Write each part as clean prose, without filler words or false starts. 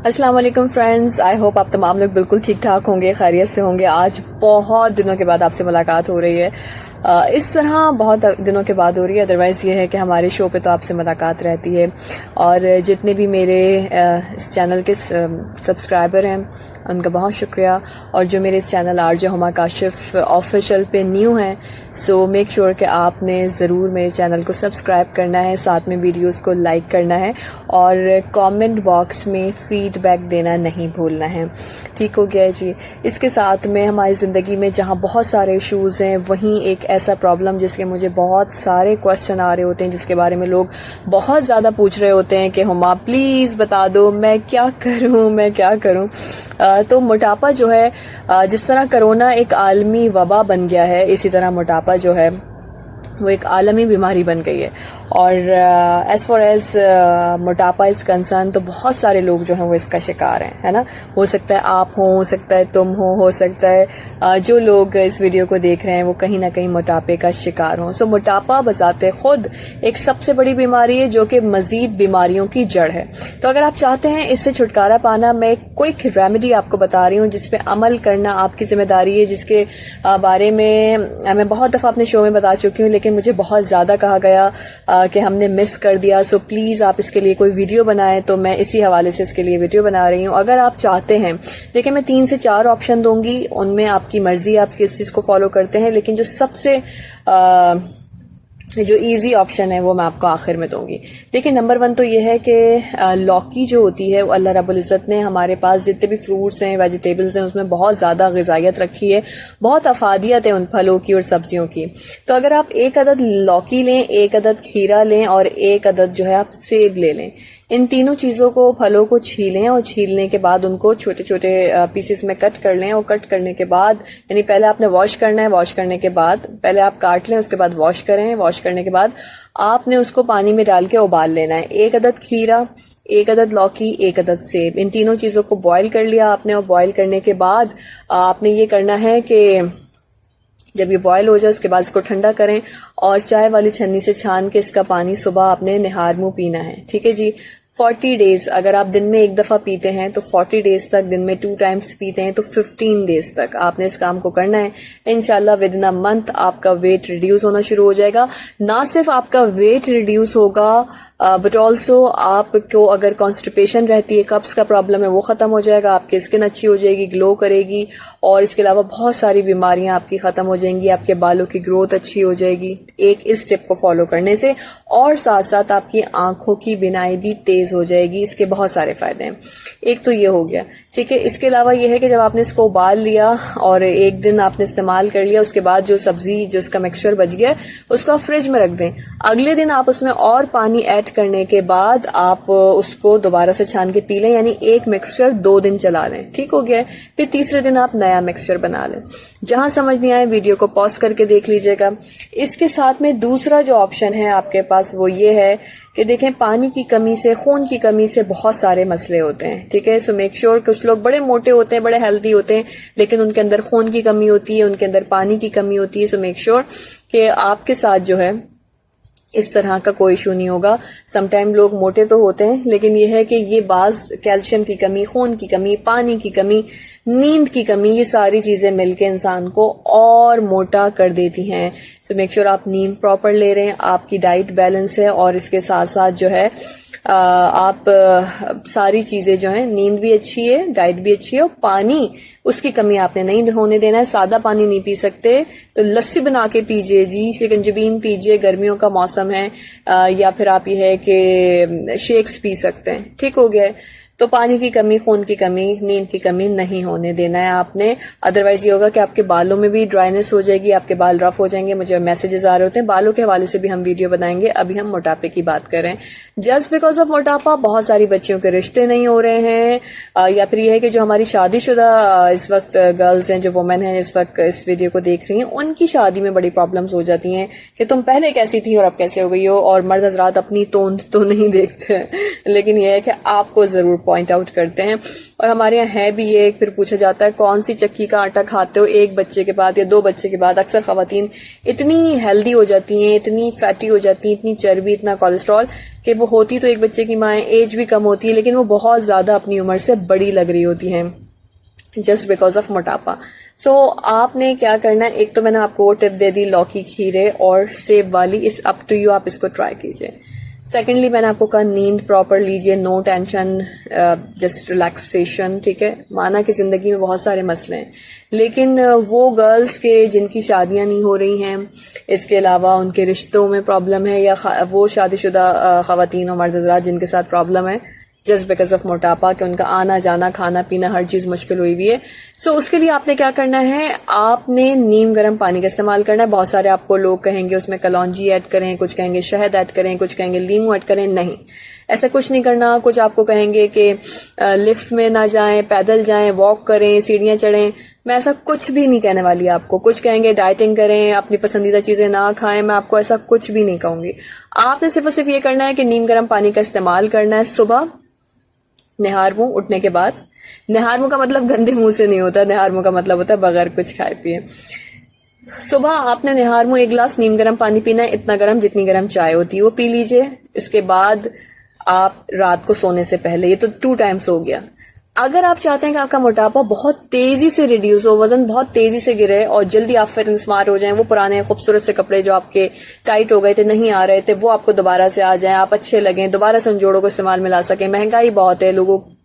अस्सलाम वालेकुम friends, I hope आप तमाम लोग बिल्कुल ठीक ठाक होंगे, खैरियत से होंगे। आज बहुत दिनों के बाद आपसे मुलाकात हो रही है। इस तरह बहुत दिनों के बाद हो रही है। अदरवाइज़ ये है कि हमारे शो पे तो आपसे मुलाकात रहती है। और जितने भी मेरे इस चैनल के सब्सक्राइबर हैं उनका बहुत शुक्रिया। और जो मेरे इस channel RJ Huma Kashif official पे न्यू हैं, सो मेक श्योर कि आपने ज़रूर मेरे चैनल को सब्सक्राइब करना है, साथ में वीडियोस को लाइक करना है और कमेंट बॉक्स में फीडबैक देना नहीं भूलना है। ठीक हो गया जी। इसके साथ में हमारी ज़िंदगी में जहाँ बहुत सारे इशूज़ हैं, वहीं एक ऐसा प्रॉब्लम जिसके मुझे बहुत सारे क्वेश्चन आ रहे होते हैं, जिसके बारे में लोग बहुत ज़्यादा पूछ रहे होते हैं कि हुमा प्लीज़ बता दो मैं क्या करूँ, मैं क्या करूँ। तो मोटापा जो है, जिस तरह कोरोना एक आलमी वबा बन गया है, इसी तरह मोटापा जो है वो एक आलमी बीमारी बन गई है। और एज़ फॉर एज़ मोटापा इज़ कंसर्न, तो बहुत सारे लोग जो हैं वो इसका शिकार हैं, है ना। हो सकता है आप हो सकता है तुम हो सकता है जो लोग इस वीडियो को देख रहे हैं वो कहीं ना कहीं मोटापे का शिकार हों। सो मोटापा बजाते खुद एक सबसे बड़ी बीमारी है जो कि मज़ीद बीमारियों की जड़ है। तो अगर आप चाहते हैं इससे छुटकारा पाना, मैं एक क्विक रेमेडी आपको बता रही हूँ जिस पे अमल करना आपकी जिम्मेदारी है, जिसके बारे में मैं बहुत दफ़ा अपने शो में बता चुकी हूँ, लेकिन मुझे बहुत ज़्यादा कहा गया कि हमने मिस कर दिया। सो प्लीज़ आप इसके लिए कोई वीडियो बनाएं, तो मैं इसी हवाले से इसके लिए वीडियो बना रही हूँ। अगर आप चाहते हैं, देखिए मैं 3 से 4 ऑप्शन दूंगी, उनमें आपकी मर्जी, आप किस चीज़ को फॉलो करते हैं, लेकिन जो सबसे जो इजी ऑप्शन है वो मैं आपको आखिर में दूंगी। देखिए नंबर 1 तो ये है कि लौकी जो होती है वो अल्लाह रब्बुल इज़्ज़त ने हमारे पास जितने भी फ्रूट्स हैं, वेजिटेबल्स हैं, उसमें बहुत ज़्यादा ग़िज़ाइयत रखी है, बहुत अफादियत है उन फलों की और सब्जियों की। तो अगर आप 1 अदद लौकी लें, 1 अदद खीरा लें और 1 अदद जो है आप सेब ले लें, इन तीनों चीज़ों को, फलों को छीलें और छीलने के बाद उनको छोटे छोटे पीसेस में कट कर लें। और कट करने के बाद, यानी पहले आपने वॉश करना है, वॉश करने के बाद पहले आप काट लें, उसके बाद वॉश करें, वॉश करने के बाद आपने उसको पानी में डाल के उबाल लेना है। 1 अदद खीरा, 1 अदद लौकी, 1 अदद सेब, इन तीनों चीज़ों को बॉयल कर लिया आपने। और बॉयल करने के बाद आपने ये करना है कि जब ये बॉयल हो जाए उसके बाद इसको ठंडा करें और चाय वाली छन्नी से छान के इसका पानी सुबह आपने निहार मुंह पीना है। ठीक है जी। 40 डेज, अगर आप दिन में 1 दफ़ा पीते हैं तो 40 डेज तक, दिन में 2 टाइम्स पीते हैं तो 15 डेज तक आपने इस काम को करना है। इंशाल्लाह विद इन अ मंथ आपका वेट रिड्यूस होना शुरू हो जाएगा। ना सिर्फ आपका वेट रिड्यूस होगा बट ऑल्सो आपको अगर कॉन्स्टिपेशन रहती है, कब्ज का प्रॉब्लम है, वो ख़त्म हो जाएगा, आपकी स्किन अच्छी हो जाएगी, ग्लो करेगी, और इसके अलावा बहुत सारी बीमारियां आपकी ख़त्म हो जाएंगी, आपके बालों की ग्रोथ अच्छी हो जाएगी एक इस टिप को फॉलो करने से। और साथ साथ आपकी आंखों की बिनाई भी तेज़ हो जाएगी। इसके बहुत सारे फ़ायदे हैं। एक तो ये हो गया, ठीक है। इसके अलावा ये है कि जब आपने इसको उबाल लिया और 1 दिन आपने इस्तेमाल कर लिया, उसके बाद जो सब्जी, जो उसका मिक्सचर बच गया, उसको आप फ्रिज में रख दें। अगले दिन आप उसमें और पानी ऐड करने के बाद आप उसको दोबारा से छान के पी लें, यानी एक मिक्सचर 2 दिन चला लें। ठीक हो गया है। फिर तीसरे दिन आप नया मिक्सचर बना लें। जहां समझ नहीं आए वीडियो को पॉज करके देख लीजिएगा। इसके साथ में दूसरा जो ऑप्शन है आपके पास वो ये है कि देखें, पानी की कमी से, खून की कमी से बहुत सारे मसले होते हैं। ठीक है। सो मेक श्योर, कुछ लोग बड़े मोटे होते हैं, बड़े हेल्दी होते हैं, लेकिन उनके अंदर खून की कमी होती है, उनके अंदर पानी की कमी होती है। सो मेक श्योर कि आपके साथ जो है इस तरह का कोई इशू नहीं होगा। समटाइम लोग मोटे तो होते हैं, लेकिन यह है कि ये बाज कैल्शियम की कमी, खून की कमी, पानी की कमी, नींद की कमी, ये सारी चीज़ें मिलके इंसान को और मोटा कर देती हैं। तो मेक श्योर आप नींद प्रॉपर ले रहे हैं, आपकी डाइट बैलेंस है, और इसके साथ साथ जो है आप सारी चीज़ें जो हैं, नींद भी अच्छी है, डाइट भी अच्छी है, और पानी उसकी कमी आपने नहीं होने देना है। सादा पानी नहीं पी सकते तो लस्सी बना के पीजिए जी, शिकंजबीन पीजिए, गर्मियों का मौसम है, या फिर आप ये है कि शेक्स पी सकते हैं। ठीक हो गया है। तो पानी की कमी, खून की कमी, नींद की कमी नहीं होने देना है आपने। अदरवाइज ये होगा कि आपके बालों में भी ड्राइनेस हो जाएगी, आपके बाल रफ हो जाएंगे। मुझे मैसेजेस आ रहे होते हैं, बालों के हवाले से भी हम वीडियो बनाएंगे। अभी हम मोटापे की बात करें। जस्ट बिकॉज ऑफ मोटापा बहुत सारी बच्चियों के रिश्ते नहीं हो रहे हैं, या फिर यह है कि जो हमारी शादीशुदा इस वक्त गर्ल्स हैं, जो वुमेन हैं इस वक्त इस वीडियो को देख रही हैं, उनकी शादी में बड़ी प्रॉब्लम्स हो जाती हैं कि तुम पहले कैसी थी और अब कैसे हो गई हो। और मर्द हजरात अपनी तोंद तो नहीं देखते, लेकिन यह है कि आपको जरूर पॉइंट आउट करते हैं। और हमारे यहाँ है भी ये, फिर पूछा जाता है कौन सी चक्की का आटा खाते हो एक बच्चे के बाद या 2 बच्चे के बाद। अक्सर ख़वातीन इतनी हेल्दी हो जाती हैं, इतनी फैटी हो जाती हैं, इतनी चर्बी, इतना कोलेस्ट्रॉल कि वो होती तो एक बच्चे की माँ, एज भी कम होती है लेकिन वो बहुत ज़्यादा अपनी उम्र से बड़ी लग रही होती हैं जस्ट बिकॉज ऑफ मोटापा। सो आपने क्या करना है, एक तो मैंने आपको वो टिप दे दी लौकी, खीरे और सेब वाली, इस अप टू यू, आप इसको ट्राई कीजिए। सेकेंडली मैंने आपको कहा नींद प्रॉपर लीजिए, नो टेंशन, जस्ट रिलैक्सेशन, ठीक है। माना कि ज़िंदगी में बहुत सारे मसले हैं लेकिन वो गर्ल्स के जिनकी शादियां नहीं हो रही हैं, इसके अलावा उनके रिश्तों में प्रॉब्लम है, या वो शादीशुदा ख़वातीन और मर्द हज़रात जिनके साथ प्रॉब्लम है जस्ट बिकॉज ऑफ मोटापा, कि उनका आना जाना, खाना पीना, हर चीज़ मुश्किल हुई हुई है। सो उसके लिए आपने क्या करना है, आपने नीम गर्म पानी का इस्तेमाल करना है। बहुत सारे आपको लोग कहेंगे उसमें कलौंजी ऐड करें, कुछ कहेंगे शहद ऐड करें, कुछ कहेंगे लीमू ऐड करें। नहीं, ऐसा कुछ नहीं करना। कुछ आपको कहेंगे कि लिफ्ट में ना जाएं, पैदल जाएं, वॉक करें, सीढ़ियाँ चढ़ें। मैं ऐसा कुछ भी नहीं कहने वाली आपको। कुछ कहेंगे डाइटिंग करें, अपनी पसंदीदा चीज़ें ना खाएं, मैं आपको ऐसा कुछ भी नहीं कहूँगी। आपने सिर्फ और सिर्फ ये करना है कि नीम गर्म पानी का इस्तेमाल करना है सुबह निहार मुंह उठने के बाद। निहार मुंह का मतलब गंदे मुंह से नहीं होता, निहार मुंह का मतलब होता है बगैर कुछ खाए पिए। सुबह आपने निहार मुंह 1 गिलास नीम गर्म पानी पीना है, इतना गर्म जितनी गर्म चाय होती है वो पी लीजिए। इसके बाद आप रात को सोने से पहले, ये तो 2 टाइम्स हो गया। अगर आप चाहते हैं कि आपका मोटापा बहुत तेजी से रिड्यूस हो, वजन बहुत तेजी से गिरे और जल्दी आप फिट एंड स्मार्ट हो जाएं, वो पुराने खूबसूरत से कपड़े जो आपके टाइट हो गए थे, नहीं आ रहे थे, वो आपको दोबारा से आ जाएं, आप अच्छे लगें, दोबारा से उन जोड़ों को इस्तेमाल में ला सकें। महंगाई बहुत है,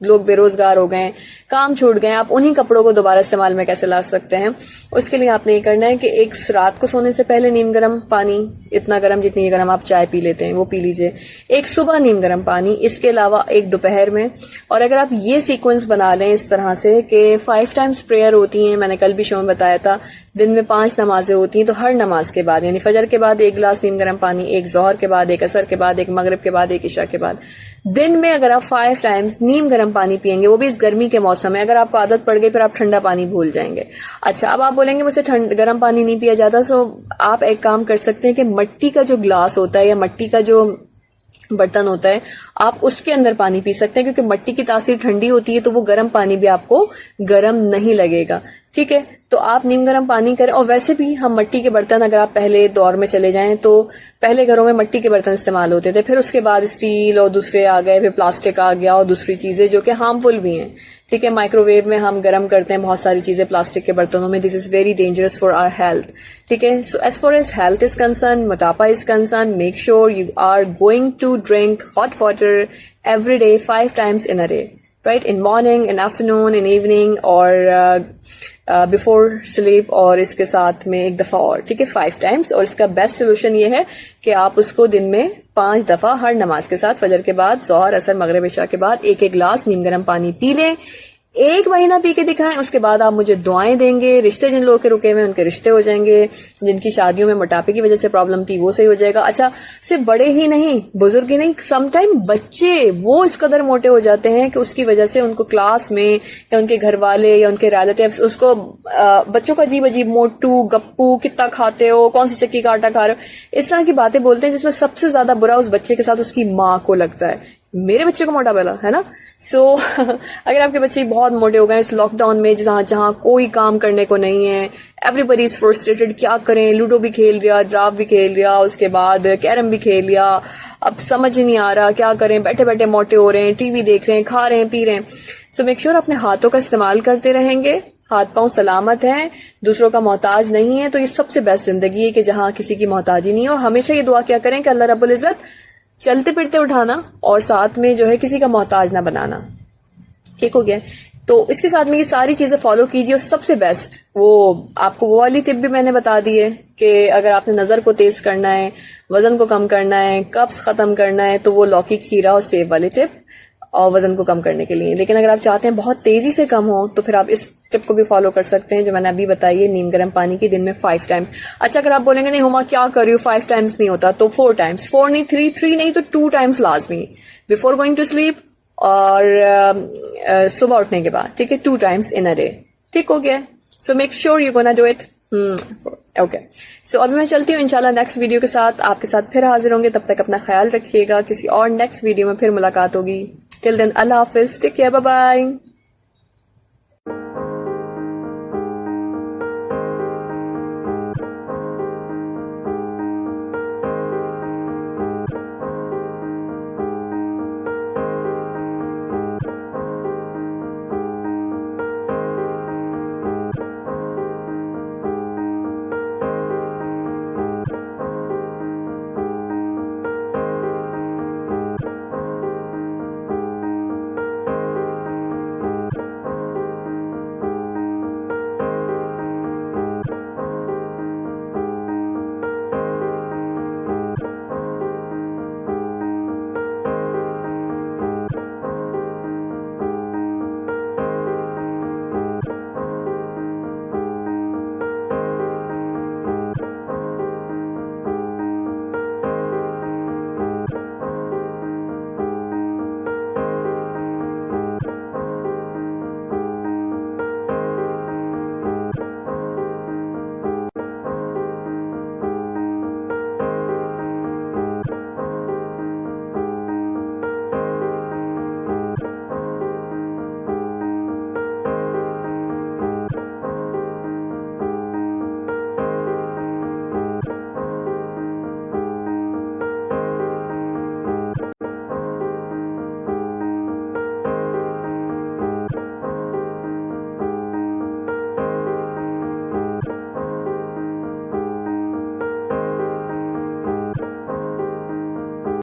लोग बेरोजगार हो गए, काम छूट गए, आप उन्हीं कपड़ों को दोबारा इस्तेमाल में कैसे ला सकते हैं, उसके लिए आपने ये करना है कि एक रात को सोने से पहले नीम गर्म पानी, इतना गर्म जितनी गर्म आप चाय पी लेते हैं वो पी लीजिए। एक सुबह नीम गर्म पानी, इसके अलावा एक दोपहर में। और अगर आप ये सीक्वेंस बना लें इस तरह से कि 5 टाइम्स प्रेयर होती हैं, मैंने कल भी शो में बताया था, दिन में 5 नमाजें होती हैं, तो हर नमाज के बाद यानी फजर के बाद 1 गिलास नीम गर्म पानी, एक जोहर के बाद, एक असर के बाद, एक मगरिब के बाद, एक इशा के बाद, दिन में अगर आप 5 टाइम्स नीम गर्म पानी पिएंगे, वो भी इस गर्मी के मौसम में। अगर आपको आदत पड़ गई फिर आप ठंडा पानी भूल जाएंगे। अच्छा, अब आप बोलेंगे मुझसे गर्म पानी नहीं पिया जाता, सो आप एक काम कर सकते हैं कि मिट्टी का जो ग्लास होता है या मिट्टी का जो बर्तन होता है, आप उसके अंदर पानी पी सकते हैं, क्योंकि मिट्टी की तासीर ठंडी होती है तो वो गर्म पानी भी आपको गर्म नहीं लगेगा। ठीक है, तो आप नीम गर्म पानी करें। और वैसे भी हम मिट्टी के बर्तन, अगर आप पहले दौर में चले जाएं तो पहले घरों में मिट्टी के बर्तन इस्तेमाल होते थे, फिर उसके बाद स्टील और दूसरे आ गए, फिर प्लास्टिक आ गया और दूसरी चीजें जो कि हार्मफुल भी हैं। ठीक है, माइक्रोवेव में हम गर्म करते हैं बहुत सारी चीजें प्लास्टिक के बर्तनों में, this is very dangerous for our health. ठीक है, so as far as health is concern, मोटापा is concern, make sure you are going to drink hot water every day 5 times in a day, right, in morning, in afternoon, in evening और before sleep, और इसके साथ में 1 दफा और। ठीक है, 5 टाइम्स। और इसका बेस्ट सोल्यूशन ये है कि आप उसको दिन में 5 दफा हर नमाज के साथ, फजर के बाद, जोहर, असर, मगरिब, इशा के बाद 1-1 गिलास नीम गर्म पानी पी लें। 1 महीना पी के दिखाएं, उसके बाद आप मुझे दुआएं देंगे। रिश्ते जिन लोगों के रुके हुए उनके रिश्ते हो जाएंगे, जिनकी शादियों में मोटापे की वजह से प्रॉब्लम थी वो सही हो जाएगा। अच्छा, सिर्फ बड़े ही नहीं, बुजुर्ग ही नहीं, समटाइम बच्चे वो इस कदर मोटे हो जाते हैं कि उसकी वजह से उनको क्लास में या उनके घर वाले या उनके रिलेटिव्स उसको बच्चों का अजीब अजीब मोटू, गप्पू, कितना खाते हो, कौन सी चक्की का आटा खा रहे हो, इस तरह की बातें बोलते हैं, जिसमें सबसे ज्यादा बुरा उस बच्चे के साथ उसकी माँ को लगता है, मेरे बच्चे को मोटा बोला है ना। सो अगर आपके बच्चे बहुत मोटे हो गए इस लॉकडाउन में, जहाँ कोई काम करने को नहीं है, एवरीबडी इज फ्रस्ट्रेटेड, क्या करें, लूडो भी खेल लिया, ड्राफ्ट भी खेल लिया, उसके बाद कैरम भी खेल लिया, अब समझ ही नहीं आ रहा क्या करें, बैठे बैठे मोटे हो रहे हैं, टीवी देख रहे हैं, खा रहे हैं, पी रहे हैं। सो मेक श्योर अपने हाथों का इस्तेमाल करते रहेंगे, हाथ पांव सलामत हैं, दूसरों का मोहताज नहीं है, तो ये सबसे बेस्ट जिंदगी है कि जहाँ किसी की मोहताजी नहीं है। और हमेशा ये दुआ क्या करें कि अल्लाह रब्बुल इज्जत चलते फिरते उठाना और साथ में जो है किसी का मोहताज ना बनाना। ठीक हो गया, तो इसके साथ में ये सारी चीजें फॉलो कीजिए। और सबसे बेस्ट वो आपको वो वाली टिप भी मैंने बता दी है कि अगर आपने नजर को तेज करना है, वजन को कम करना है, कब्ज खत्म करना है, तो वो लौकी, खीरा और सेब वाली टिप, और वजन को कम करने के लिए। लेकिन अगर आप चाहते हैं बहुत तेजी से कम हो तो फिर आप इस टिप को भी फॉलो कर सकते हैं जो मैंने अभी बताई है, नीम गर्म पानी की दिन में 5 टाइम्स। अच्छा, अगर आप बोलेंगे नहीं हुमा क्या कर रही हूँ, 5 टाइम्स नहीं होता, तो 4 टाइम्स, 4 नहीं, 3 नहीं तो 2 टाइम्स लाजमी, बिफोर गोइंग टू स्लीप और सुबह उठने के बाद। ठीक है, 2 टाइम्स इन अ डे। ठीक हो गया, so make sure you gonna do it. Okay, so अभी मैं चलती हूँ, इंशाल्लाह नेक्स्ट वीडियो के साथ आपके साथ फिर हाजिर होंगे। तब तक अपना ख्याल रखिएगा, किसी और नेक्स्ट वीडियो में फिर मुलाकात होगी। टिल देन अल्लाह हाफिज, टेक केयर, बाय बाय।